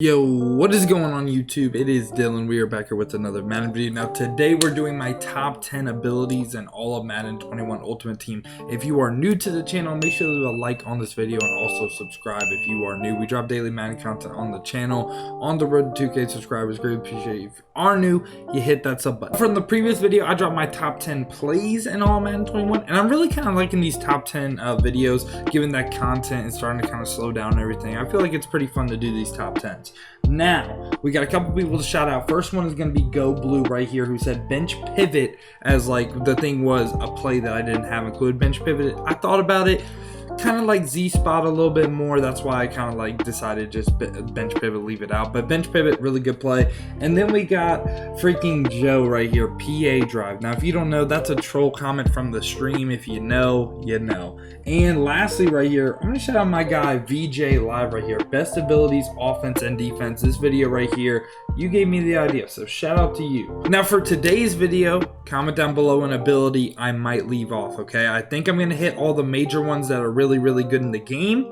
Yo, what is going on YouTube? It is Dylan. We are back here with another Madden video. Now today we're doing my top 10 abilities in all of Madden 21 Ultimate Team. If you are new to the channel, make sure to leave a like on this video and also subscribe if you are new. We drop daily Madden content on the channel on the road to 2K subscribers. Greatly appreciate it. If you are new, you hit that sub button. From the previous video, I dropped my top 10 plays in all Madden 21, and I'm really kind of liking these top 10 videos, given that content is starting to kind of slow down and everything. I feel like it's pretty fun to do these top 10s. Now, we got a couple people to shout out. First one is going to be Go Blue right here, who said bench pivot, as like the thing was a play that I didn't have included. Bench pivot, I thought about it, kind of like Z-spot a little bit more. That's why I kind of like decided just bench pivot, leave it out. But bench pivot, really good play. And then we got freaking Joe right here, PA drive. Now, if you don't know, that's a troll comment from the stream. If you know, you know. And lastly right here, I'm going to shout out my guy VJ Live right here. Best abilities, offense and defense. This video right here, you gave me the idea, so shout out to you. Now for today's video, comment down below an ability I might leave off, okay? I think I'm going to hit all the major ones that are really good in the game.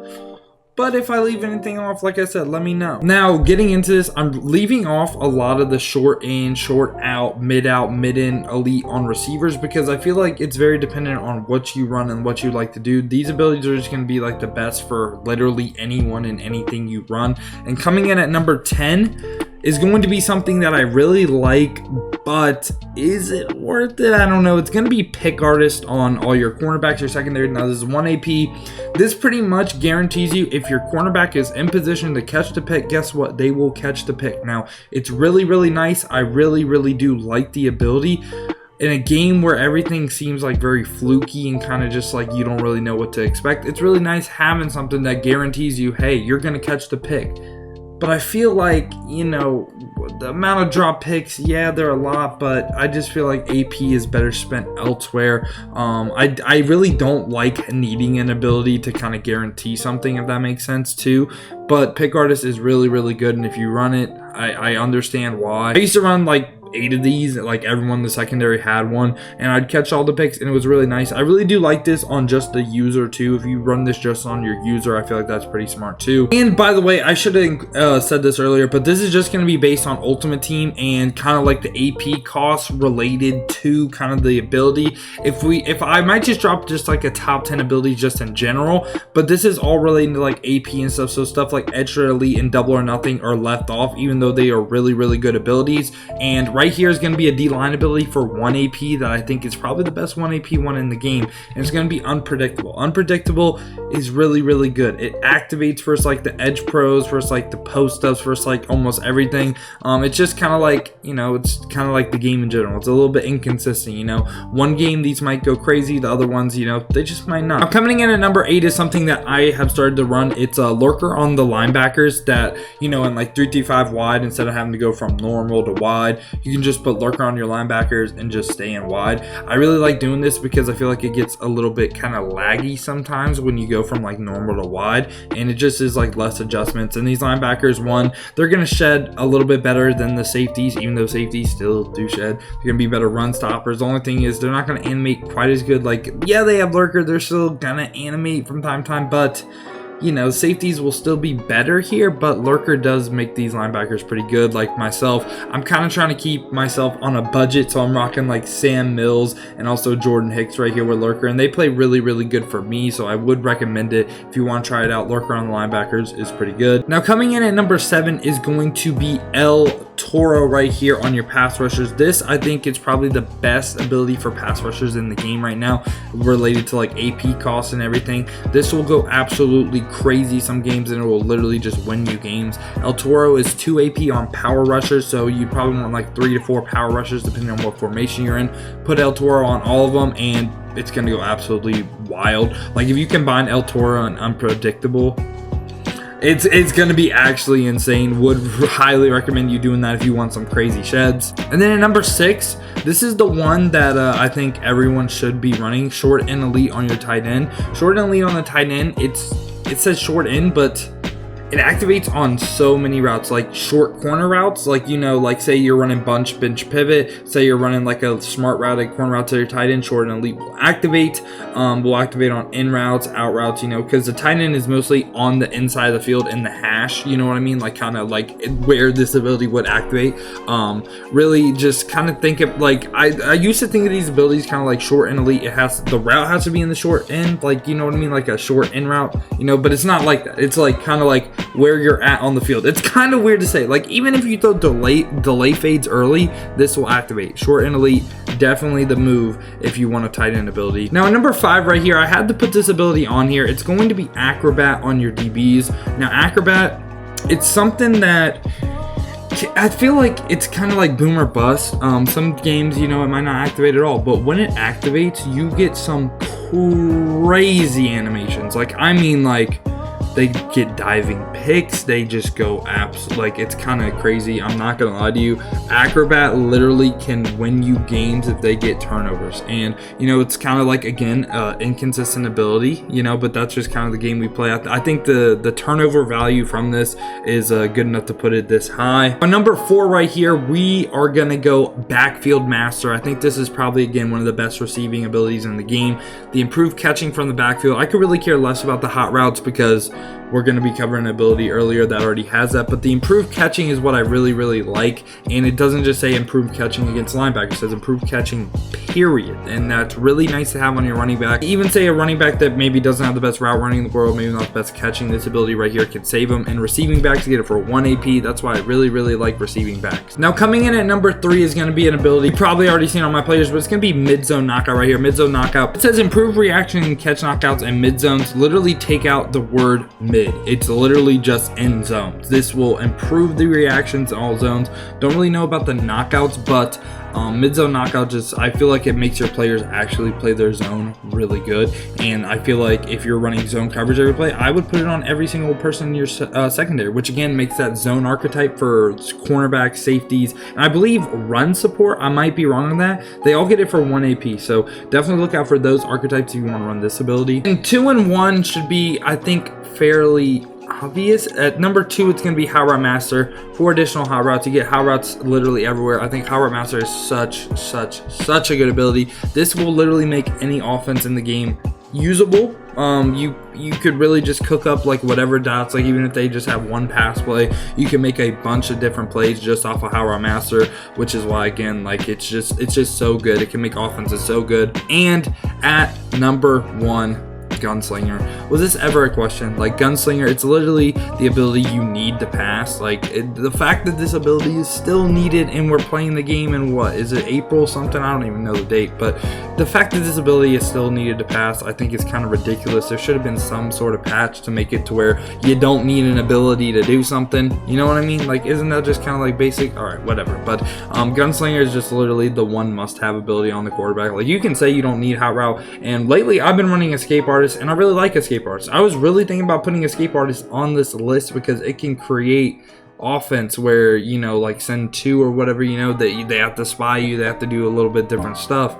But if I leave anything off, like I said, let me know. Now, getting into this, I'm leaving off a lot of the short in, short out, mid in, elite on receivers, because I feel like it's very dependent on what you run and what you like to do. These abilities are just going to be like the best for literally anyone and anything you run. And coming in at number 10 is going to be something that I really like, but is it worth it? I don't know. It's going to be pick artist on all your cornerbacks, your secondary. Now, this is 1 AP. This pretty much guarantees you if your cornerback is in position to catch the pick, guess what? They will catch the pick. Now, it's really nice. I really do like the ability. In a game where everything seems like very fluky and kind of just like you don't really know what to expect, it's really nice having something that guarantees you, hey, you're going to catch the pick. But I feel like, you know, the amount of drop picks, yeah, they're a lot, but I just feel like AP is better spent elsewhere. I really don't like needing an ability to kind of guarantee something, if that makes sense too. But pick artist is really good, and if you run it, I understand why. I used to run like 8 of these, like everyone in the secondary had one, and I'd catch all the picks, and it was really nice. I really do like this on just the user too. If you run this just on your user, I feel like that's pretty smart too. And by the way, I should have said this earlier, but this is just going to be based on Ultimate Team and kind of like the AP costs related to kind of the ability. If I might just drop just like a top 10 abilities just in general, but this is all related to like AP and stuff. So stuff like extra elite and double or nothing are left off, even though they are really good abilities. And right here is going to be a D-line ability for 1 AP that I think is probably the best 1 AP one in the game, and it's going to be unpredictable. Unpredictable is really good. It activates first like the edge pros, first like the post ups, first like almost everything. It's just kind of like, you know, it's kind of like the game in general. It's a little bit inconsistent, you know. One game these might go crazy, the other ones, you know, they just might not. Now coming in at number 8 is something that I have started to run. It's a lurker on the linebackers that, you know, in like 3-5 wide, instead of having to go from normal to wide, you can just put lurker on your linebackers and just stay in wide. I really like doing this because I feel like it gets a little bit kind of laggy sometimes when you go from like normal to wide, and it just is like less adjustments. And these linebackers, one, they're going to shed a little bit better than the safeties, even though safeties still do shed. They're going to be better run stoppers. The only thing is they're not going to animate quite as good. Like, yeah, they have lurker, they're still going to animate from time to time, but you know, safeties will still be better here, but lurker does make these linebackers pretty good. Like myself, I'm kind of trying to keep myself on a budget, so I'm rocking like Sam Mills and also Jordan Hicks right here with lurker, and they play really good for me, so I would recommend it if you want to try it out. Lurker on the linebackers is pretty good. Now coming in at number 7 is going to be Toro right here on your pass rushers. This, I think, is probably the best ability for pass rushers in the game right now, related to like AP costs and everything. This will go absolutely crazy some games, and it will literally just win you games. Toro is 2 AP on power rushers, so you probably want like 3 to 4 power rushers depending on what formation you're in. Put Toro on all of them, and it's going to go absolutely wild. Like if you combine Toro and unpredictable, it's going to be actually insane. Would highly recommend you doing that if you want some crazy sheds. And then at number 6, this is the one that I think everyone should be running. Short and elite on your tight end. Short and elite on the tight end, it says short end, but it activates on so many routes, like short corner routes, like, you know, like say you're running bunch, bench, pivot, say you're running like a smart routed corner route to your tight end, short and elite will activate on in routes, out routes, you know, because the tight end is mostly on the inside of the field in the hash, you know what I mean, like kind of like where this ability would activate. Really just kind of think of like, I used to think of these abilities kind of like short and elite. The route has to be in the short end, like, you know what I mean, like a short in route, you know, but it's not like that. It's like kind of like where you're at on the field. It's kind of weird to say, like, even if you throw delay fades early, this will activate. Short and elite, definitely the move if you want a tight end ability. Now, at number 5 right here, I had to put this ability on here. It's going to be acrobat on your DBs. Now, acrobat, it's something that I feel like it's kind of like boom or bust. Some games, you know, it might not activate at all, but when it activates, you get some crazy animations. Like, I mean, like, they get diving picks, they just go like, it's kind of crazy. I'm not gonna lie to you, acrobat literally can win you games if they get turnovers. And you know, it's kind of like, again, inconsistent ability, you know, but that's just kind of the game we play. I think the turnover value from this is good enough to put it this high. On number 4 right here, we are gonna go backfield master. I think this is probably, again, one of the best receiving abilities in the game. The improved catching from the backfield, I could really care less about the hot routes because we're going to be covering an ability earlier that already has that, but the improved catching is what I really like. And it doesn't just say improved catching against linebackers, it says improved catching period, and that's really nice to have on your running back. Even say a running back that maybe doesn't have the best route running in the world, maybe not the best catching, this ability right here can save them. And receiving backs get it for 1 AP. That's why I really like receiving backs. Now, coming in at number 3 is going to be an ability you've probably already seen on my players, but it's going to be midzone knockout right here. Midzone knockout, it says improved reaction and catch knockouts and mid zones. Literally take out the word mid. It's literally just end zones. This will improve the reactions in all zones. Don't really know about the knockouts, but mid-zone knockout, just I feel like it makes your players actually play their zone really good. And I feel like if you're running zone coverage every play, I would put it on every single person in your secondary, which again makes that zone archetype for cornerbacks, safeties, and I believe run support. I might be wrong on that. They all get it for 1 AP, so definitely look out for those archetypes if you want to run this ability. And 2 and 1 should be, I think, fairly obvious. At number 2, it's going to be Hot Route Master. 4 additional hot routes. You get hot routes literally everywhere. I think Hot Route Master is such a good ability. This will literally make any offense in the game usable. You could really just cook up like whatever dots, like even if they just have 1 pass play, you can make a bunch of different plays just off of Hot Route Master, which is why, again, like it's just so good. It can make offenses so good. And at number 1, Gunslinger. Was this ever a question? Like, Gunslinger, it's literally the ability you need to pass. Like, the fact that this ability is still needed and we're playing the game in, what is it, April something? I don't even know the date, but the fact that this ability is still needed to pass, I think is kind of ridiculous. There should have been some sort of patch to make it to where you don't need an ability to do something, you know what I mean? Like, isn't that just kind of like basic? Alright, whatever. But Gunslinger is just literally the one must-have ability on the quarterback. Like, you can say you don't need Hot Route, and lately I've been running Escape Artist, and I really like Escape Artist. I was really thinking about putting Escape Artist on this list because it can create offense where, you know, like send 2 or whatever, you know, that they have to spy you, they have to do a little bit different stuff.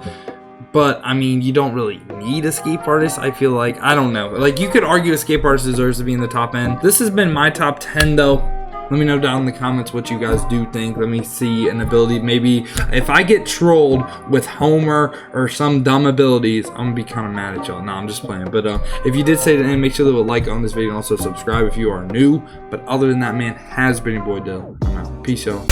But I mean, you don't really need Escape Artist, I feel like. I don't know, like, you could argue Escape Artist deserves to be in the top end. This has been my top 10 though. Let me know down in the comments what you guys do think. Let me see an ability. Maybe if I get trolled with Homer or some dumb abilities, I'm gonna be kind of mad at y'all. No, I'm just playing. But if you did say that, make sure to leave a like on this video and also subscribe if you are new. But other than that, man, has been your boy Dill. I'm out. Peace, y'all.